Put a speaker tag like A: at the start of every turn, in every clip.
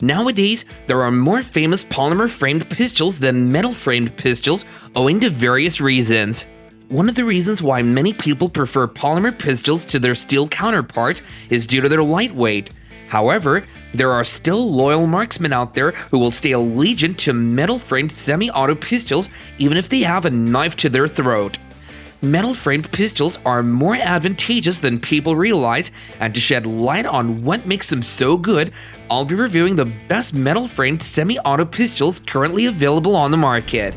A: Nowadays, there are more famous polymer-framed pistols than metal-framed pistols owing to various reasons. One of the reasons why many people prefer polymer pistols to their steel counterparts is due to their lightweight. However, there are still loyal marksmen out there who will stay allegiant to metal-framed semi-auto pistols even if they have a knife to their throat. Metal-framed pistols are more advantageous than people realize, and to shed light on what makes them so good, I'll be reviewing the best metal-framed semi-auto pistols currently available on the market.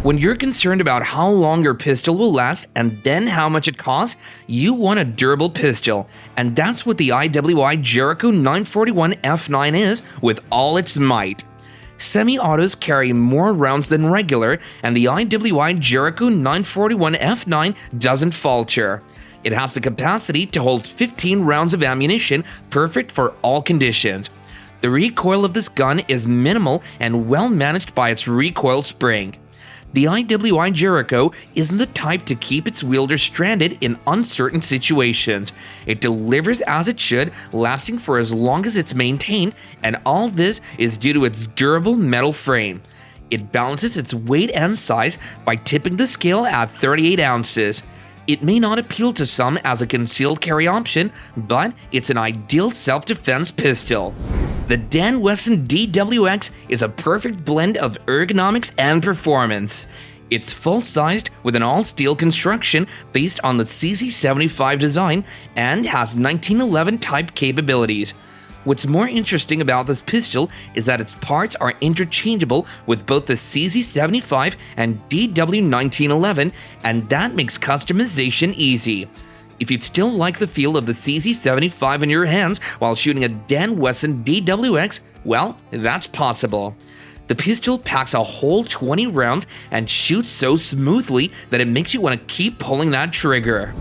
A: When you're concerned about how long your pistol will last and then how much it costs, you want a durable pistol, and that's what the IWI Jericho 941 F9 is with all its might. Semi-autos carry more rounds than regular, and the IWI Jericho 941 F9 doesn't falter. It has the capacity to hold 15 rounds of ammunition, perfect for all conditions. The recoil of this gun is minimal and well managed by its recoil spring. The IWI Jericho isn't the type to keep its wielder stranded in uncertain situations. It delivers as it should, lasting for as long as it's maintained, and all this is due to its durable metal frame. It balances its weight and size by tipping the scale at 38 ounces. It may not appeal to some as a concealed carry option, but it's an ideal self-defense pistol. The Wesson DWX is a perfect blend of ergonomics and performance. It's full-sized with an all-steel construction based on the CZ75 design and has 1911 type capabilities. What's more interesting about this pistol is that its parts are interchangeable with both the CZ75 and DW1911, and that makes customization easy. If you'd still like the feel of the CZ75 in your hands while shooting a Wesson DWX, well, that's possible. The pistol packs a whole 20 rounds and shoots so smoothly that it makes you want to keep pulling that trigger.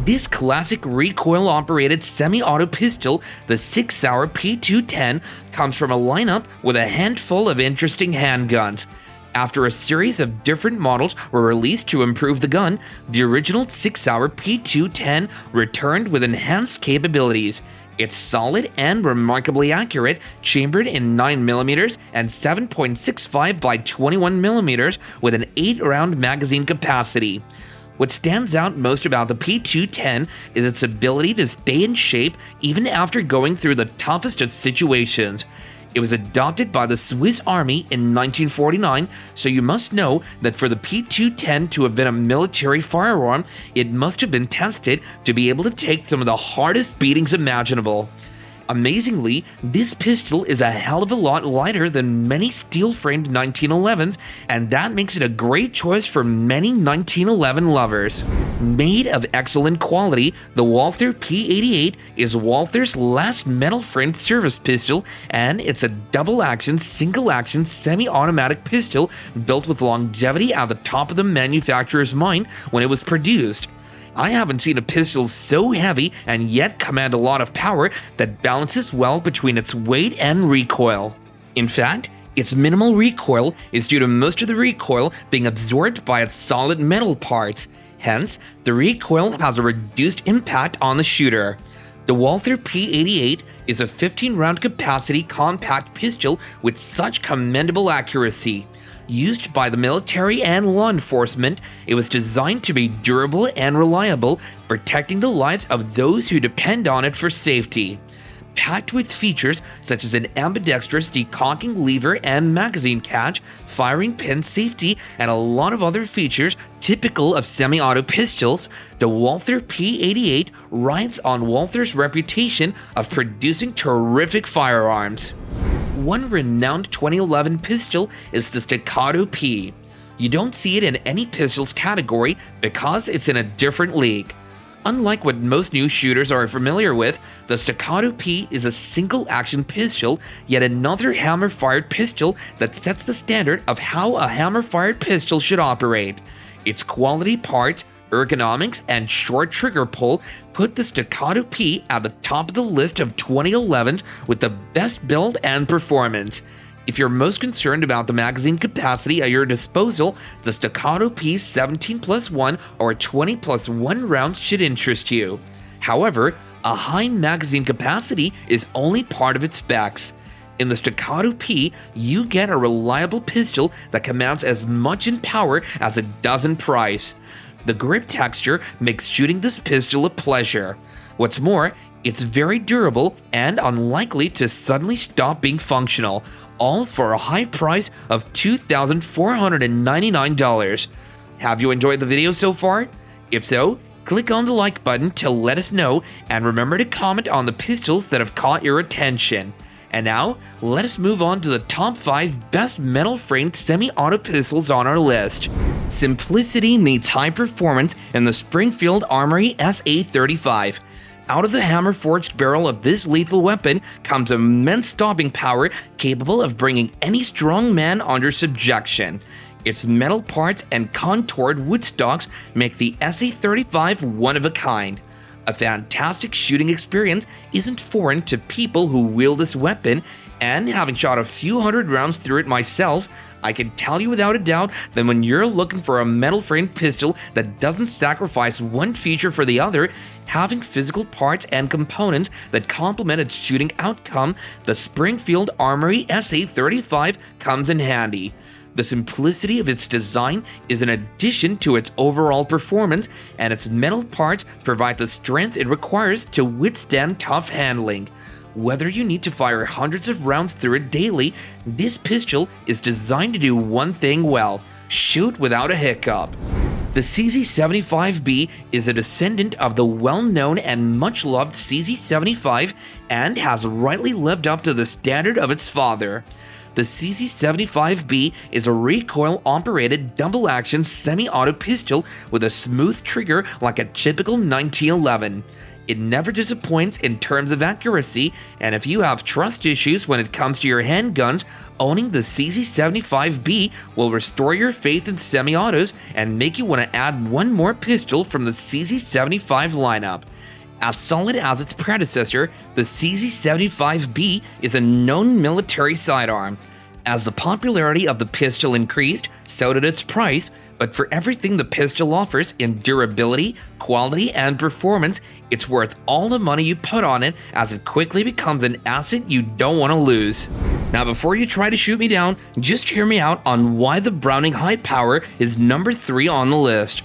A: This classic recoil-operated semi-auto pistol, the Sig Sauer P210, comes from a lineup with a handful of interesting handguns. After a series of different models were released to improve the gun, the original Sig Sauer P210 returned with enhanced capabilities. It's solid and remarkably accurate, chambered in 9mm and 7.65 by 21mm with an 8-round magazine capacity. What stands out most about the P210 is its ability to stay in shape even after going through the toughest of situations. It was adopted by the Swiss Army in 1949, so you must know that for the P210 to have been a military firearm, it must have been tested to be able to take some of the hardest beatings imaginable. Amazingly, this pistol is a hell of a lot lighter than many steel-framed 1911s, and that makes it a great choice for many 1911 lovers. Made of excellent quality, the Walther P88 is Walther's last metal-framed service pistol, and it's a double-action, single-action, semi-automatic pistol built with longevity at the top of the manufacturer's mind when it was produced. I haven't seen a pistol so heavy and yet command a lot of power that balances well between its weight and recoil. In fact, its minimal recoil is due to most of the recoil being absorbed by its solid metal parts. Hence, the recoil has a reduced impact on the shooter. The Walther P88 is a 15-round capacity compact pistol with such commendable accuracy. Used by the military and law enforcement, it was designed to be durable and reliable, protecting the lives of those who depend on it for safety. Packed with features such as an ambidextrous decocking lever and magazine catch, firing pin safety, and a lot of other features typical of semi-auto pistols, the Walther P88 rides on Walther's reputation of producing terrific firearms. One renowned 2011 pistol is the Staccato P. You don't see it in any pistols category because it's in a different league. Unlike what most new shooters are familiar with, the Staccato P is a single-action pistol, yet another hammer-fired pistol that sets the standard of how a hammer-fired pistol should operate. Its quality parts, ergonomics, and short trigger pull put the Staccato P at the top of the list of 2011s with the best build and performance. If you're most concerned about the magazine capacity at your disposal, the Staccato P 17+1 or 20+1 rounds should interest you. However, a high magazine capacity is only part of its specs. In the Staccato P, you get a reliable pistol that commands as much in power as it does in price. The grip texture makes shooting this pistol a pleasure. What's more, it's very durable and unlikely to suddenly stop being functional, all for a high price of $2,499. Have you enjoyed the video so far? If so, click on the like button to let us know, and remember to comment on the pistols that have caught your attention. And now, let us move on to the top 5 best metal-framed semi-auto pistols on our list. Simplicity meets high performance in the Springfield Armory SA-35. Out of the hammer-forged barrel of this lethal weapon comes immense stopping power capable of bringing any strong man under subjection. Its metal parts and contoured wood stocks make the SA-35 one of a kind. A fantastic shooting experience isn't foreign to people who wield this weapon, and having shot a few hundred rounds through it myself, I can tell you without a doubt that when you're looking for a metal-framed pistol that doesn't sacrifice one feature for the other, having physical parts and components that complement its shooting outcome, the Springfield Armory SA-35 comes in handy. The simplicity of its design is an addition to its overall performance, and its metal parts provide the strength it requires to withstand tough handling. Whether you need to fire hundreds of rounds through it daily, this pistol is designed to do one thing well: shoot without a hiccup. The CZ75B is a descendant of the well-known and much-loved CZ75 and has rightly lived up to the standard of its father. The CZ75B is a recoil-operated double-action semi-auto pistol with a smooth trigger like a typical 1911. It never disappoints in terms of accuracy, and if you have trust issues when it comes to your handguns, owning the CZ75B will restore your faith in semi-autos and make you want to add one more pistol from the CZ75 lineup. As solid as its predecessor, the CZ75B is a known military sidearm. As the popularity of the pistol increased, so did its price, but for everything the pistol offers in durability, quality, and performance, it's worth all the money you put on it, as it quickly becomes an asset you don't want to lose. Now, before you try to shoot me down, just hear me out on why the Browning High Power is number 3 on the list.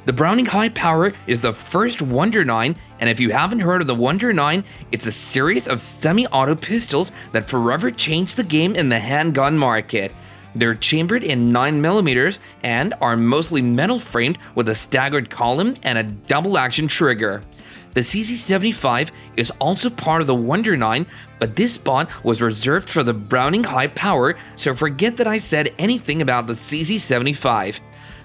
A: The Browning High Power is the first Wonder 9, and if you haven't heard of the Wonder 9, it's a series of semi-auto pistols that forever changed the game in the handgun market. They're chambered in 9mm and are mostly metal-framed with a staggered column and a double-action trigger. The CZ75 is also part of the Wonder 9, but this spot was reserved for the Browning High Power, so forget that I said anything about the CZ75.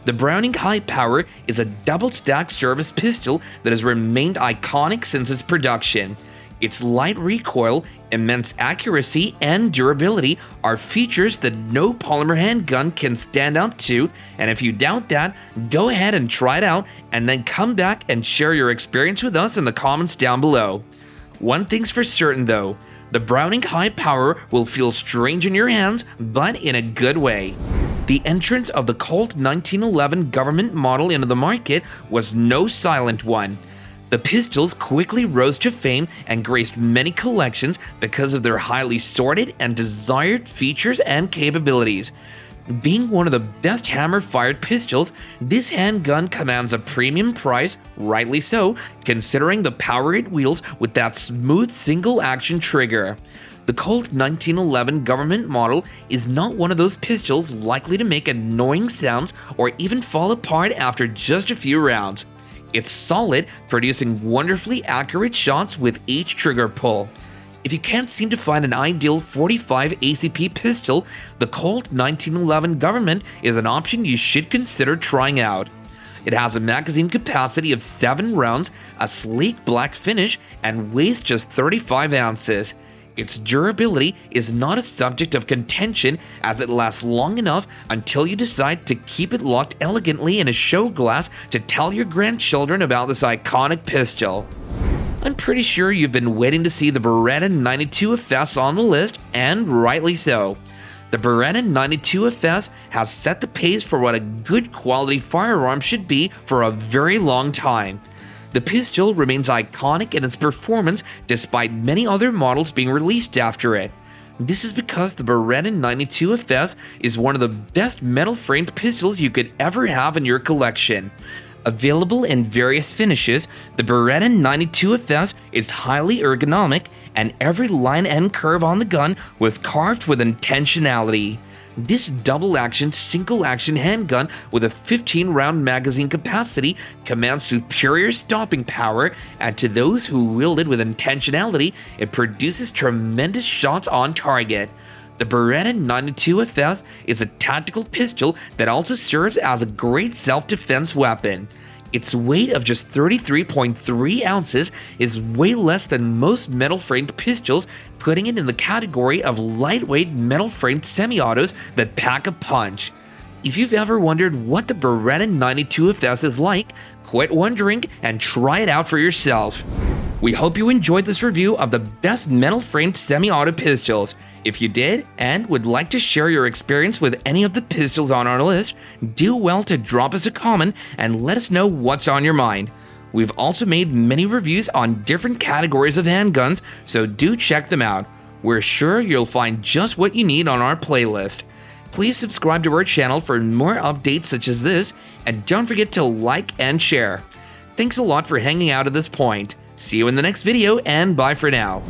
A: The Browning High Power is a double-stack service pistol that has remained iconic since its production. Its light recoil, immense accuracy, and durability are features that no polymer handgun can stand up to, and if you doubt that, go ahead and try it out, and then come back and share your experience with us in the comments down below. One thing's for certain though, the Browning High Power will feel strange in your hands, but in a good way. The entrance of the Colt 1911 government model into the market was no silent one. The pistols quickly rose to fame and graced many collections because of their highly sorted and desired features and capabilities. Being one of the best hammer-fired pistols, this handgun commands a premium price, rightly so, considering the power it wields with that smooth single-action trigger. The Colt 1911 government model is not one of those pistols likely to make annoying sounds or even fall apart after just a few rounds. It's solid, producing wonderfully accurate shots with each trigger pull. If you can't seem to find an ideal 45 ACP pistol, the Colt 1911 government is an option you should consider trying out. It has a magazine capacity of 7 rounds, a sleek black finish, and weighs just 35 ounces. Its durability is not a subject of contention, as it lasts long enough until you decide to keep it locked elegantly in a show glass to tell your grandchildren about this iconic pistol. I'm pretty sure you've been waiting to see the Beretta 92 FS on the list, and rightly so. The Beretta 92FS has set the pace for what a good quality firearm should be for a very long time. The pistol remains iconic in its performance despite many other models being released after it. This is because the Beretta 92FS is one of the best metal-framed pistols you could ever have in your collection. Available in various finishes, the Beretta 92FS is highly ergonomic, and every line and curve on the gun was carved with intentionality. This double-action, single-action handgun with a 15-round magazine capacity commands superior stopping power, and to those who wield it with intentionality, it produces tremendous shots on target. The Beretta 92FS is a tactical pistol that also serves as a great self-defense weapon. Its weight of just 33.3 ounces is way less than most metal-framed pistols, putting it in the category of lightweight metal-framed semi-autos that pack a punch. If you've ever wondered what the Beretta 92FS is like, quit wondering and try it out for yourself. We hope you enjoyed this review of the best metal-framed semi-auto pistols. If you did and would like to share your experience with any of the pistols on our list, do well to drop us a comment and let us know what's on your mind. We've also made many reviews on different categories of handguns, so do check them out. We're sure you'll find just what you need on our playlist. Please subscribe to our channel for more updates such as this, and don't forget to like and share. Thanks a lot for hanging out at this point. See you in the next video, and bye for now.